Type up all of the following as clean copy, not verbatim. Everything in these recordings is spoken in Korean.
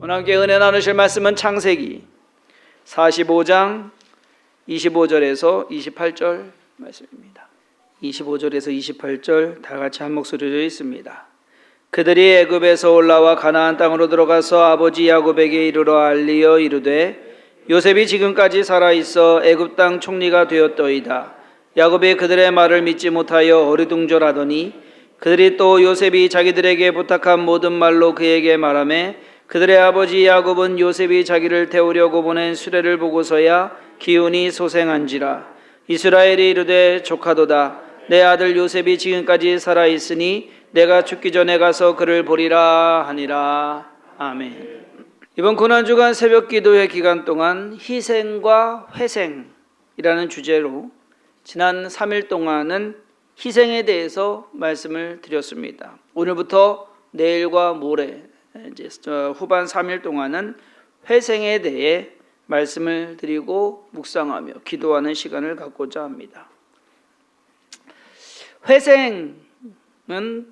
오늘 함께 은혜 나누실 말씀은 창세기 45장 25절에서 28절 말씀입니다. 25절에서 28절 다 같이 한 목소리로 읽습니다. 그들이 애굽에서 올라와 가나안 땅으로 들어가서 아버지 야곱에게 이르러 알리어 이르되 요셉이 지금까지 살아있어 애굽 땅 총리가 되었더이다. 야곱이 그들의 말을 믿지 못하여 어리둥절하더니 그들이 또 요셉이 자기들에게 부탁한 모든 말로 그에게 말하매 그들의 아버지 야곱은 요셉이 자기를 태우려고 보낸 수레를 보고서야 기운이 소생한지라. 이스라엘이 이르되 조카도다. 내 아들 요셉이 지금까지 살아있으니 내가 죽기 전에 가서 그를 보리라 하니라. 아멘. 이번 고난주간 새벽기도회 기간 동안 희생과 회생이라는 주제로 지난 3일 동안은 희생에 대해서 말씀을 드렸습니다. 오늘부터 내일과 모레 이제 후반 3일 동안은 회생에 대해 말씀을 드리고 묵상하며 기도하는 시간을 갖고자 합니다. 회생은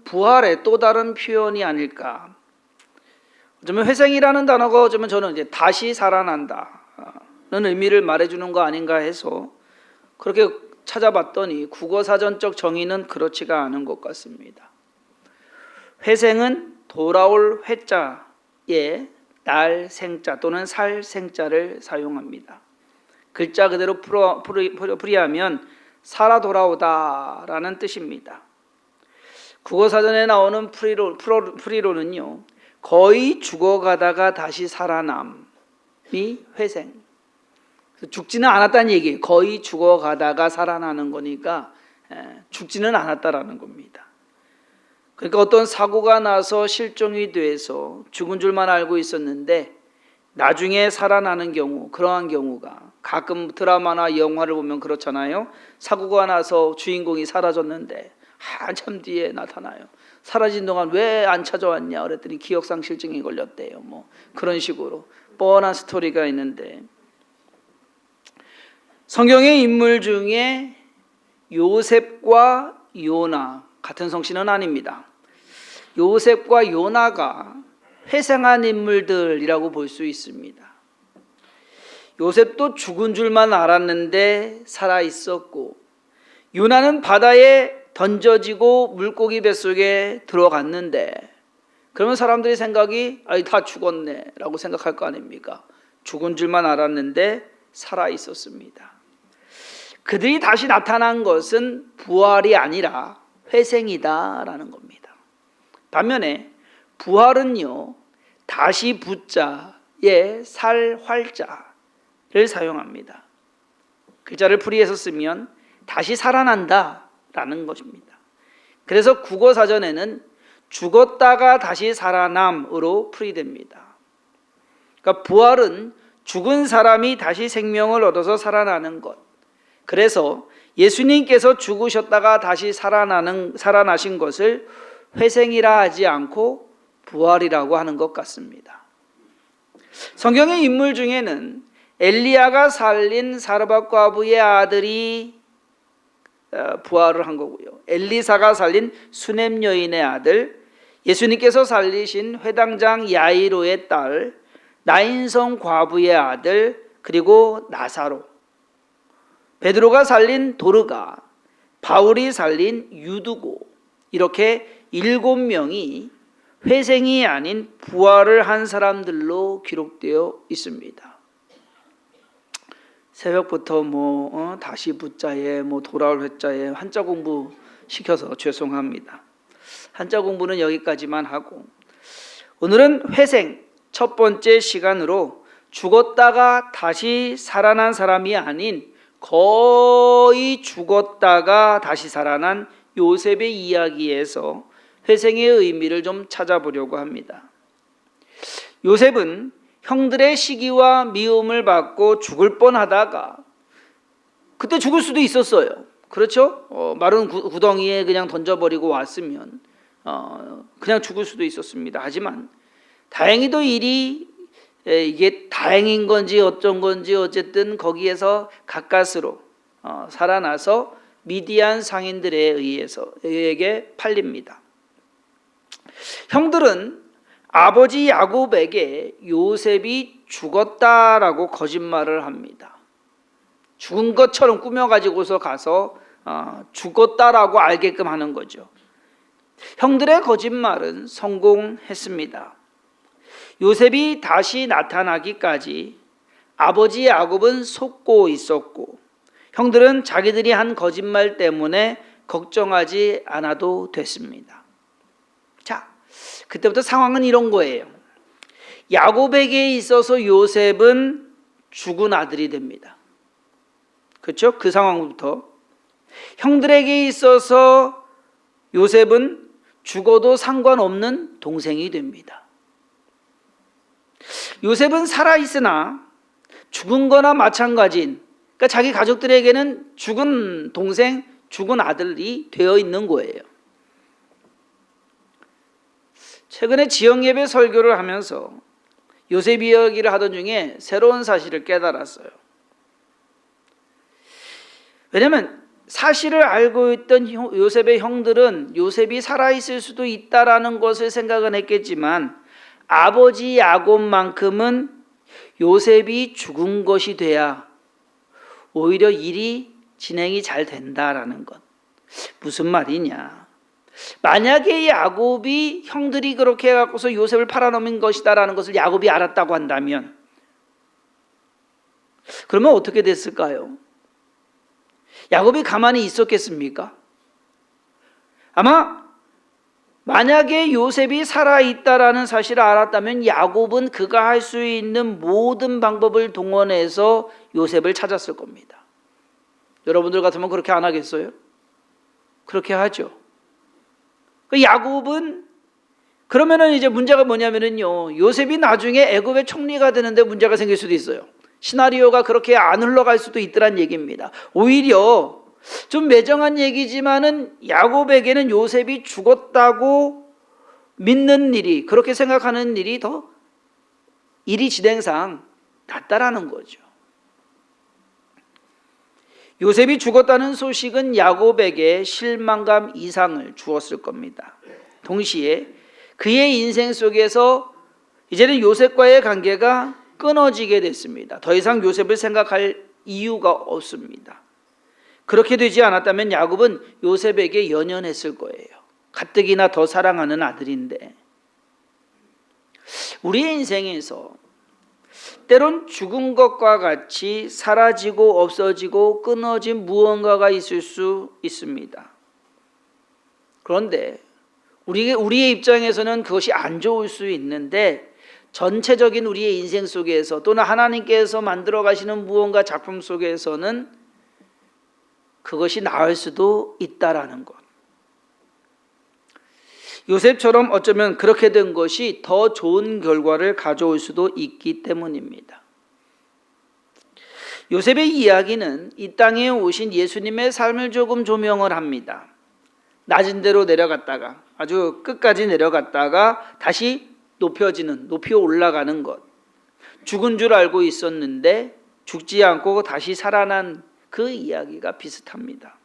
부활의 또 다른 표현이 아닐까. 어쩌면 회생이라는 단어가 어쩌면 저는 이제 다시 살아난다는 의미를 말해주는 거 아닌가 해서 그렇게 찾아봤더니 국어사전적 정의는 그렇지가 않은 것 같습니다. 회생은 돌아올 회자에 날 생자 또는 살 생자를 사용합니다. 글자 그대로 풀이하면 살아 돌아오다라는 뜻입니다. 국어사전에 나오는 풀이로는요, 거의 죽어가다가 다시 살아남이 회생. 죽지는 않았다는 얘기예요. 거의 죽어가다가 살아나는 거니까 죽지는 않았다라는 겁니다. 그러니까 어떤 사고가 나서 실종이 돼서 죽은 줄만 알고 있었는데 나중에 살아나는 경우, 그러한 경우가 가끔 드라마나 영화를 보면 그렇잖아요. 사고가 나서 주인공이 사라졌는데 한참 뒤에 나타나요. 사라진 동안 왜 안 찾아왔냐 그랬더니 기억상실증이 걸렸대요. 뭐 그런 식으로 뻔한 스토리가 있는데, 성경의 인물 중에 요셉과 요나 같은 성씨는 아닙니다. 요셉과 요나가 회생한 인물들이라고 볼 수 있습니다. 요셉도 죽은 줄만 알았는데 살아 있었고, 요나는 바다에 던져지고 물고기 뱃속에 들어갔는데, 그러면 사람들이 생각이 다 죽었네 라고 생각할 거 아닙니까? 죽은 줄만 알았는데 살아 있었습니다. 그들이 다시 나타난 것은 부활이 아니라 회생이다라는 겁니다. 반면에 부활은요, 다시 붙자에 살 활자를 사용합니다. 글자를 풀이해서 쓰면 다시 살아난다라는 것입니다. 그래서 국어사전에는 죽었다가 다시 살아남으로 풀이됩니다. 그러니까 부활은 죽은 사람이 다시 생명을 얻어서 살아나는 것. 그래서 예수님께서 죽으셨다가 다시 살아나신 것을 회생이라 하지 않고 부활이라고 하는 것 같습니다. 성경의 인물 중에는 엘리야가 살린 사르밧 과부의 아들이 부활을 한 거고요. 엘리사가 살린 수넴 여인의 아들, 예수님께서 살리신 회당장 야이로의 딸, 나인성 과부의 아들, 그리고 나사로, 베드로가 살린 도르가, 바울이 살린 유두고, 이렇게 7명이 회생이 아닌 부활을 한 사람들로 기록되어 있습니다. 새벽부터 다시 붙자에 돌아올 회자에 한자 공부 시켜서 죄송합니다. 한자 공부는 여기까지만 하고, 오늘은 회생 첫 번째 시간으로 죽었다가 다시 살아난 사람이 아닌 거의 죽었다가 다시 살아난 요셉의 이야기에서 회생의 의미를 좀 찾아보려고 합니다. 요셉은 형들의 시기와 미움을 받고 죽을 뻔하다가, 그때 죽을 수도 있었어요. 그렇죠? 마른 구덩이에 그냥 던져버리고 왔으면 그냥 죽을 수도 있었습니다. 하지만 다행히도 이게 다행인 건지 어쩐 건지 어쨌든 거기에서 가까스로 살아나서 미디안 상인들에 의해서 에게 팔립니다. 형들은 아버지 야곱에게 요셉이 죽었다라고 거짓말을 합니다. 죽은 것처럼 꾸며가지고서 가서 죽었다라고 알게끔 하는 거죠. 형들의 거짓말은 성공했습니다. 요셉이 다시 나타나기까지 아버지 야곱은 속고 있었고 형들은 자기들이 한 거짓말 때문에 걱정하지 않아도 됐습니다. 자, 그때부터 상황은 이런 거예요. 야곱에게 있어서 요셉은 죽은 아들이 됩니다. 그렇죠? 그 상황부터 형들에게 있어서 요셉은 죽어도 상관없는 동생이 됩니다. 요셉은 살아있으나 죽은 거나 마찬가지인, 그러니까 자기 가족들에게는 죽은 동생, 죽은 아들이 되어 있는 거예요. 최근에 지역예배 설교를 하면서 요셉 이야기를 하던 중에 새로운 사실을 깨달았어요. 왜냐하면 사실을 알고 있던 요셉의 형들은 요셉이 살아있을 수도 있다라는 것을 생각은 했겠지만 아버지 야곱만큼은 요셉이 죽은 것이 돼야 오히려 일이 진행이 잘 된다라는 것. 무슨 말이냐? 만약에 야곱이 형들이 그렇게 해갖고서 요셉을 팔아넘은 것이다라는 것을 야곱이 알았다고 한다면 그러면 어떻게 됐을까요? 야곱이 가만히 있었겠습니까? 아마 만약에 요셉이 살아있다라는 사실을 알았다면 야곱은 그가 할 수 있는 모든 방법을 동원해서 요셉을 찾았을 겁니다. 여러분들 같으면 그렇게 안 하겠어요? 그렇게 하죠. 야곱은 그러면은 이제 문제가 뭐냐면은요, 요셉이 나중에 애굽의 총리가 되는데 문제가 생길 수도 있어요. 시나리오가 그렇게 안 흘러갈 수도 있더란 얘기입니다. 오히려 좀 매정한 얘기지만은 야곱에게는 요셉이 죽었다고 믿는 일이, 그렇게 생각하는 일이 더 일이 진행상 낫다라는 거죠. 요셉이 죽었다는 소식은 야곱에게 실망감 이상을 주었을 겁니다. 동시에 그의 인생 속에서 이제는 요셉과의 관계가 끊어지게 됐습니다. 더 이상 요셉을 생각할 이유가 없습니다. 그렇게 되지 않았다면 야곱은 요셉에게 연연했을 거예요. 가뜩이나 더 사랑하는 아들인데. 우리의 인생에서 때론 죽은 것과 같이 사라지고 없어지고 끊어진 무언가가 있을 수 있습니다. 그런데 우리의 입장에서는 그것이 안 좋을 수 있는데 전체적인 우리의 인생 속에서 또는 하나님께서 만들어 가시는 무언가 작품 속에서는 그것이 나을 수도 있다라는 것. 요셉처럼 어쩌면 그렇게 된 것이 더 좋은 결과를 가져올 수도 있기 때문입니다. 요셉의 이야기는 이 땅에 오신 예수님의 삶을 조금 조명을 합니다. 낮은 데로 내려갔다가 아주 끝까지 내려갔다가 다시 높이 올라가는 것. 죽은 줄 알고 있었는데 죽지 않고 다시 살아난 그 이야기가 비슷합니다.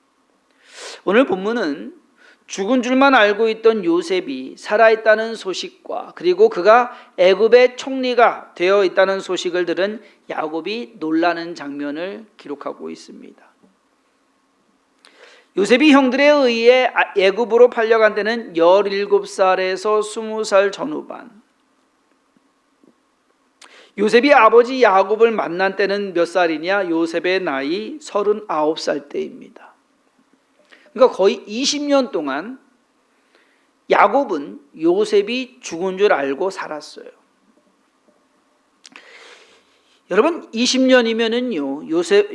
오늘 본문은 죽은 줄만 알고 있던 요셉이 살아있다는 소식과 그리고 그가 애굽의 총리가 되어 있다는 소식을 들은 야곱이 놀라는 장면을 기록하고 있습니다. 요셉이 형들에 의해 애굽으로 팔려간 때는 17살에서 20살 전후반. 요셉이 아버지 야곱을 만난 때는 몇 살이냐? 요셉의 나이 39살 때입니다. 그러니까 거의 20년 동안 야곱은 요셉이 죽은 줄 알고 살았어요. 여러분 20년이면은요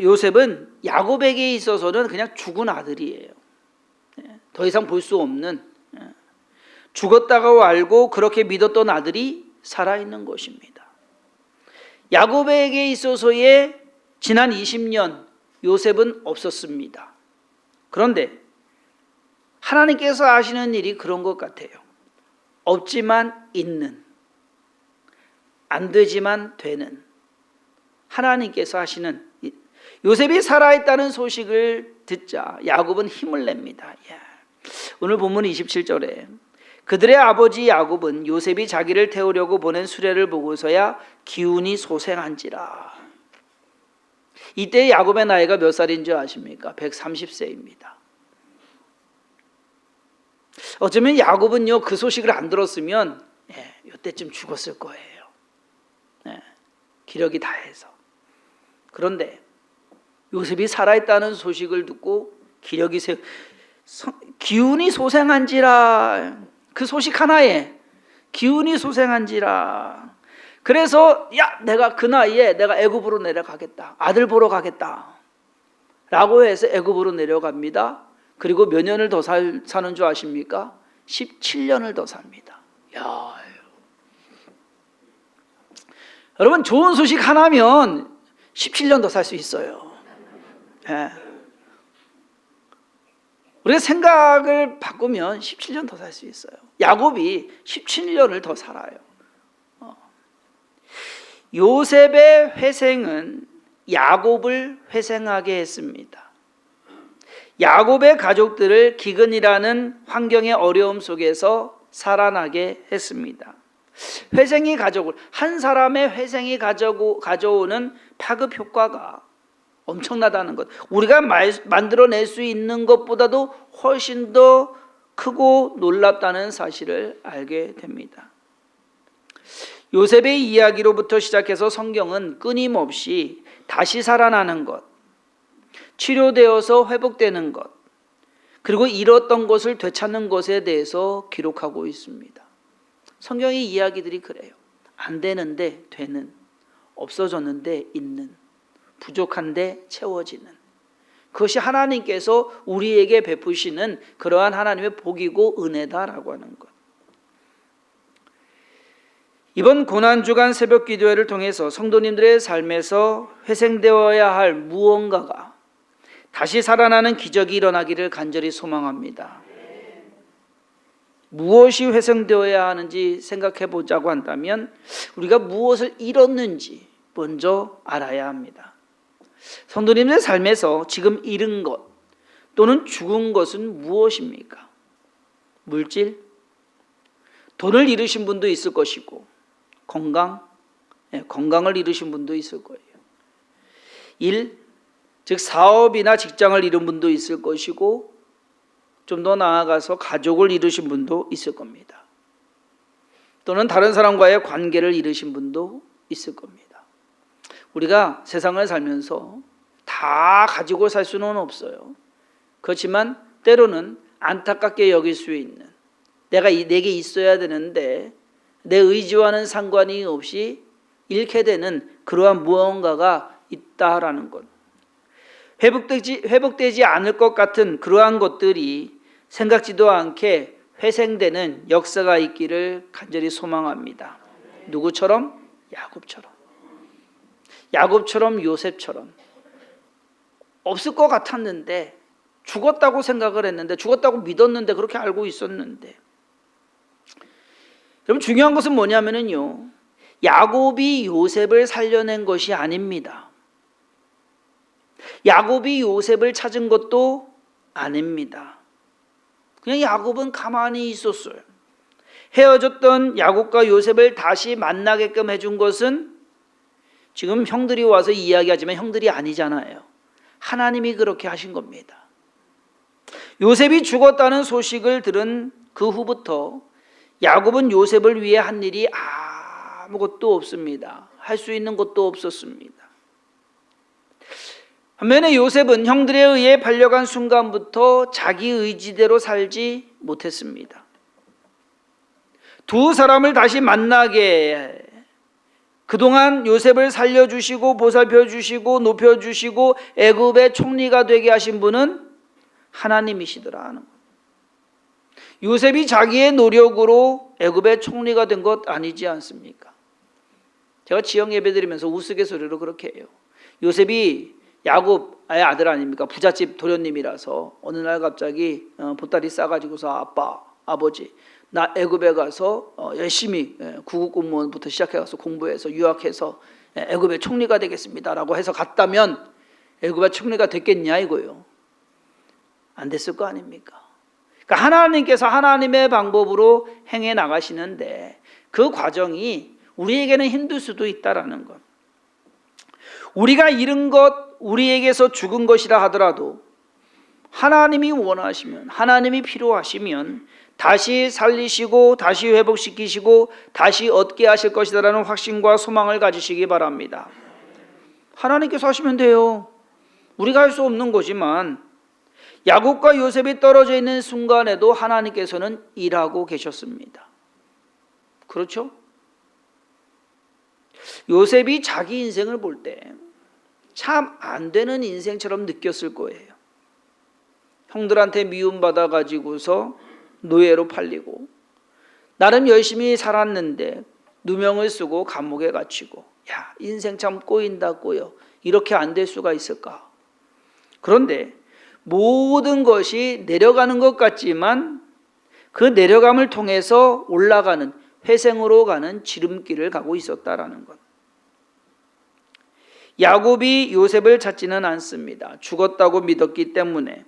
요셉은 야곱에게 있어서는 그냥 죽은 아들이에요. 더 이상 볼 수 없는, 죽었다고 알고 그렇게 믿었던 아들이 살아있는 것입니다. 야곱에게 있어서의 지난 20년 요셉은 없었습니다. 그런데 하나님께서 하시는 일이 그런 것 같아요. 없지만 있는, 안 되지만 되는, 하나님께서 하시는. 요셉이 살아있다는 소식을 듣자 야곱은 힘을 냅니다. 오늘 본문 27절에 그들의 아버지 야곱은 요셉이 자기를 태우려고 보낸 수레를 보고서야 기운이 소생한지라. 이때 야곱의 나이가 몇 살인 줄 아십니까? 130세입니다. 어쩌면 야곱은요, 그 소식을 안 들었으면 이때쯤 죽었을 거예요. 기력이 다해서. 그런데 요셉이 살아있다는 소식을 듣고 기운이 소생한지라, 그 소식 하나에 기운이 소생한지라. 그래서 내가 그 나이에 내가 애굽으로 내려가겠다, 아들 보러 가겠다 라고 해서 애굽으로 내려갑니다. 그리고 몇 년을 더 사는 줄 아십니까? 17년을 더 삽니다. 여러분, 좋은 소식 하나면 17년 더 살 수 있어요. 우리가 생각을 바꾸면 17년 더 살 수 있어요. 야곱이 17년을 더 살아요. 요셉의 회생은 야곱을 회생하게 했습니다. 야곱의 가족들을 기근이라는 환경의 어려움 속에서 살아나게 했습니다. 회생이 한 사람의 회생이 가져오는 파급 효과가 엄청나다는 것, 우리가 만들어낼 수 있는 것보다도 훨씬 더 크고 놀랍다는 사실을 알게 됩니다. 요셉의 이야기로부터 시작해서 성경은 끊임없이 다시 살아나는 것, 치료되어서 회복되는 것, 그리고 잃었던 것을 되찾는 것에 대해서 기록하고 있습니다. 성경의 이야기들이 그래요. 안 되는데 되는, 없어졌는데 있는, 부족한데 채워지는, 그것이 하나님께서 우리에게 베푸시는 그러한 하나님의 복이고 은혜다라고 하는 것. 이번 고난주간 새벽 기도회를 통해서 성도님들의 삶에서 회생되어야 할 무언가가 다시 살아나는 기적이 일어나기를 간절히 소망합니다. 무엇이 회생되어야 하는지 생각해 보자고 한다면 우리가 무엇을 잃었는지 먼저 알아야 합니다. 성도님들의 삶에서 지금 잃은 것 또는 죽은 것은 무엇입니까? 물질? 돈을 잃으신 분도 있을 것이고, 건강을 잃으신 분도 있을 거예요. 일, 즉 사업이나 직장을 잃은 분도 있을 것이고, 좀 더 나아가서 가족을 잃으신 분도 있을 겁니다. 또는 다른 사람과의 관계를 잃으신 분도 있을 겁니다. 우리가 세상을 살면서 다 가지고 살 수는 없어요. 그렇지만 때로는 안타깝게 여길 수 있는, 내게 있어야 되는데 내 의지와는 상관이 없이 잃게 되는 그러한 무언가가 있다라는 것. 회복되지 않을 것 같은 그러한 것들이 생각지도 않게 회생되는 역사가 있기를 간절히 소망합니다. 누구처럼? 야곱처럼 요셉처럼. 없을 것 같았는데, 죽었다고 생각을 했는데, 죽었다고 믿었는데, 그렇게 알고 있었는데. 여러분, 중요한 것은 뭐냐면요, 야곱이 요셉을 살려낸 것이 아닙니다. 야곱이 요셉을 찾은 것도 아닙니다. 그냥 야곱은 가만히 있었어요. 헤어졌던 야곱과 요셉을 다시 만나게끔 해준 것은, 지금 형들이 와서 이야기하지만 형들이 아니잖아요. 하나님이 그렇게 하신 겁니다. 요셉이 죽었다는 소식을 들은 그 후부터 야곱은 요셉을 위해 한 일이 아무것도 없습니다. 할 수 있는 것도 없었습니다. 반면에 요셉은 형들에 의해 팔려간 순간부터 자기 의지대로 살지 못했습니다. 두 사람을 다시 만나게, 그동안 요셉을 살려주시고 보살펴주시고 높여주시고 애굽의 총리가 되게 하신 분은 하나님이시더라 하는 것. 요셉이 자기의 노력으로 애굽의 총리가 된 것 아니지 않습니까? 제가 지역 예배 드리면서 우스갯소리로 그렇게 해요. 요셉이 야곱의 아들 아닙니까? 부잣집 도련님이라서 어느 날 갑자기 보따리 싸가지고서 아버지 나 애굽에 가서 열심히 구급 공무원부터 시작해서 공부해서 유학해서 애굽의 총리가 되겠습니다라고 해서 갔다면 애굽의 총리가 됐겠냐 이거요. 안 됐을 거 아닙니까? 그러니까 하나님께서 하나님의 방법으로 행해 나가시는데 그 과정이 우리에게는 힘들 수도 있다라는 것. 우리가 잃은 것, 우리에게서 죽은 것이라 하더라도 하나님이 원하시면, 하나님이 필요하시면 다시 살리시고 다시 회복시키시고 다시 얻게 하실 것이다라는 확신과 소망을 가지시기 바랍니다. 하나님께서 하시면 돼요. 우리가 할 수 없는 거지만 야곱과 요셉이 떨어져 있는 순간에도 하나님께서는 일하고 계셨습니다. 그렇죠? 요셉이 자기 인생을 볼 때 참 안 되는 인생처럼 느꼈을 거예요. 형들한테 미움받아 가지고서 노예로 팔리고 나름 열심히 살았는데 누명을 쓰고 감옥에 갇히고, 야, 인생 참 꼬인다 꼬여. 이렇게 안 될 수가 있을까? 그런데 모든 것이 내려가는 것 같지만 그 내려감을 통해서 올라가는, 회생으로 가는 지름길을 가고 있었다라는 것. 야곱이 요셉을 찾지는 않습니다. 죽었다고 믿었기 때문에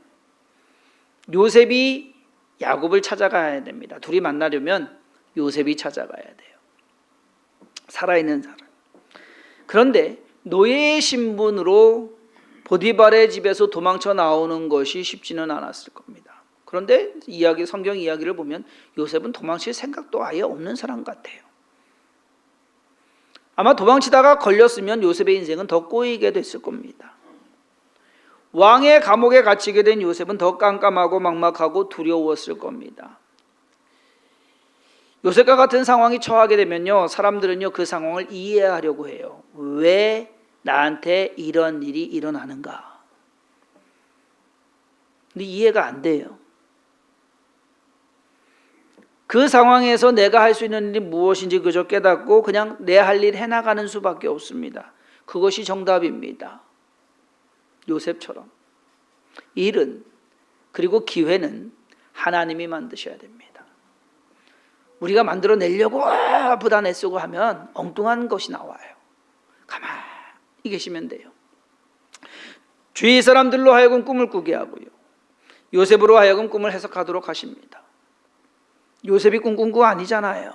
요셉이 야곱을 찾아가야 됩니다. 둘이 만나려면 요셉이 찾아가야 돼요. 살아있는 사람. 그런데 노예의 신분으로 보디발의 집에서 도망쳐 나오는 것이 쉽지는 않았을 겁니다. 그런데 성경 이야기를 보면 요셉은 도망칠 생각도 아예 없는 사람 같아요. 아마 도망치다가 걸렸으면 요셉의 인생은 더 꼬이게 됐을 겁니다. 왕의 감옥에 갇히게 된 요셉은 더 깜깜하고 막막하고 두려웠을 겁니다. 요셉과 같은 상황이 처하게 되면요, 사람들은요 그 상황을 이해하려고 해요. 왜 나한테 이런 일이 일어나는가? 근데 이해가 안 돼요. 그 상황에서 내가 할 수 있는 일이 무엇인지 그저 깨닫고 그냥 내 할 일 해나가는 수밖에 없습니다. 그것이 정답입니다. 요셉처럼. 일은, 그리고 기회는 하나님이 만드셔야 됩니다. 우리가 만들어내려고 부단 애쓰고 하면 엉뚱한 것이 나와요. 가만히 계시면 돼요. 주위 사람들로 하여금 꿈을 꾸게 하고요, 요셉으로 하여금 꿈을 해석하도록 하십니다. 요셉이 꿈꾼 거 아니잖아요.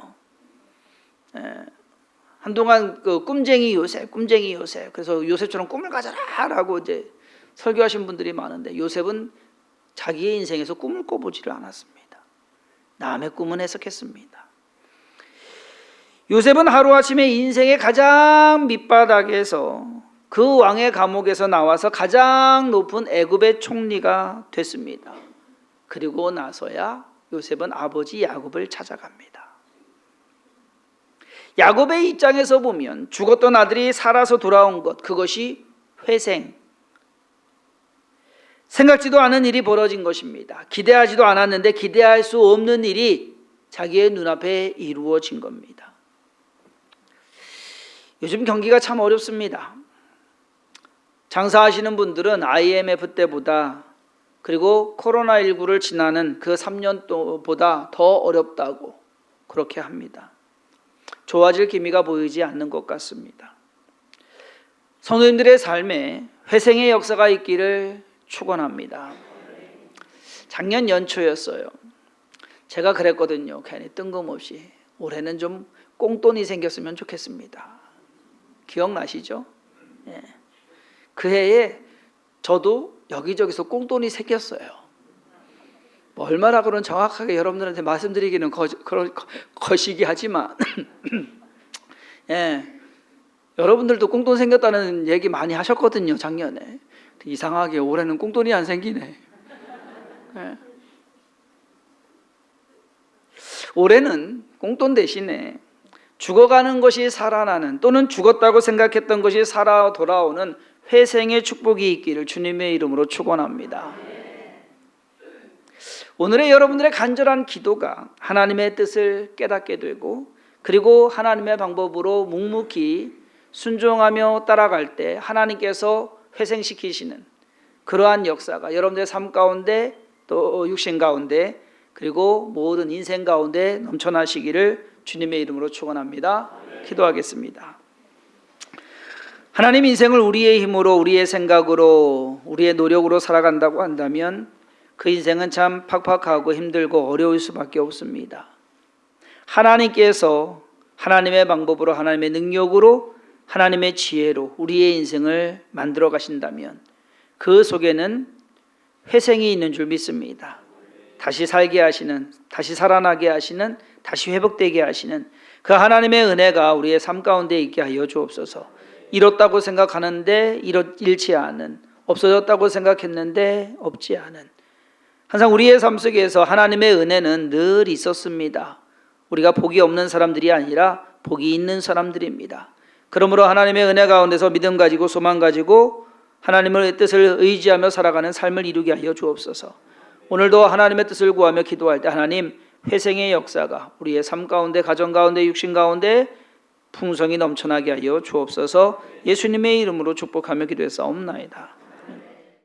한동안 그 꿈쟁이 요셉. 그래서 요셉처럼 꿈을 가져라라고 이제 설교하신 분들이 많은데 요셉은 자기의 인생에서 꿈을 꿔보지를 않았습니다. 남의 꿈은 해석했습니다. 요셉은 하루아침에 인생의 가장 밑바닥에서 그 왕의 감옥에서 나와서 가장 높은 애굽의 총리가 됐습니다. 그리고 나서야 요셉은 아버지 야곱을 찾아갑니다. 야곱의 입장에서 보면 죽었던 아들이 살아서 돌아온 것, 그것이 회생, 생각지도 않은 일이 벌어진 것입니다. 기대하지도 않았는데 기대할 수 없는 일이 자기의 눈앞에 이루어진 겁니다. 요즘 경기가 참 어렵습니다. 장사하시는 분들은 IMF 때보다, 그리고 코로나19를 지나는 그 3년보다 더 어렵다고 그렇게 합니다. 좋아질 기미가 보이지 않는 것 같습니다. 성도님들의 삶에 회생의 역사가 있기를 축원합니다. 작년 연초였어요. 제가 그랬거든요. 괜히 뜬금없이 올해는 좀 꽁돈이 생겼으면 좋겠습니다. 기억나시죠? 예. 그 해에 저도 여기저기서 꽁돈이 생겼어요. 뭐 얼마라고는 정확하게 여러분들한테 말씀드리기는 거시기 하지만 예, 여러분들도 꽁돈 생겼다는 얘기 많이 하셨거든요. 작년에. 이상하게 올해는 꽁돈이 안 생기네. 예. 올해는 꽁돈 대신에 죽어가는 것이 살아나는, 또는 죽었다고 생각했던 것이 살아 돌아오는 회생의 축복이 있기를 주님의 이름으로 축원합니다. 오늘의 여러분들의 간절한 기도가 하나님의 뜻을 깨닫게 되고, 그리고 하나님의 방법으로 묵묵히 순종하며 따라갈 때 하나님께서 회생시키시는 그러한 역사가 여러분들의 삶 가운데, 또 육신 가운데, 그리고 모든 인생 가운데 넘쳐나시기를 주님의 이름으로 축원합니다. 기도하겠습니다. 하나님, 인생을 우리의 힘으로, 우리의 생각으로, 우리의 노력으로 살아간다고 한다면 그 인생은 참 팍팍하고 힘들고 어려울 수밖에 없습니다. 하나님께서 하나님의 방법으로, 하나님의 능력으로, 하나님의 지혜로 우리의 인생을 만들어 가신다면 그 속에는 회생이 있는 줄 믿습니다. 다시 살게 하시는, 다시 살아나게 하시는, 다시 회복되게 하시는 그 하나님의 은혜가 우리의 삶 가운데 있게 하여 주옵소서. 잃었다고 생각하는데 잃지 않은, 없어졌다고 생각했는데 없지 않은, 항상 우리의 삶 속에서 하나님의 은혜는 늘 있었습니다. 우리가 복이 없는 사람들이 아니라 복이 있는 사람들입니다. 그러므로 하나님의 은혜 가운데서 믿음 가지고 소망 가지고 하나님의 뜻을 의지하며 살아가는 삶을 이루게 하여 주옵소서. 오늘도 하나님의 뜻을 구하며 기도할 때 하나님 회생의 역사가 우리의 삶 가운데, 가정 가운데, 육신 가운데 풍성이 넘쳐나게 하여 주옵소서. 예수님의 이름으로 축복하며 기도했사옵나이다.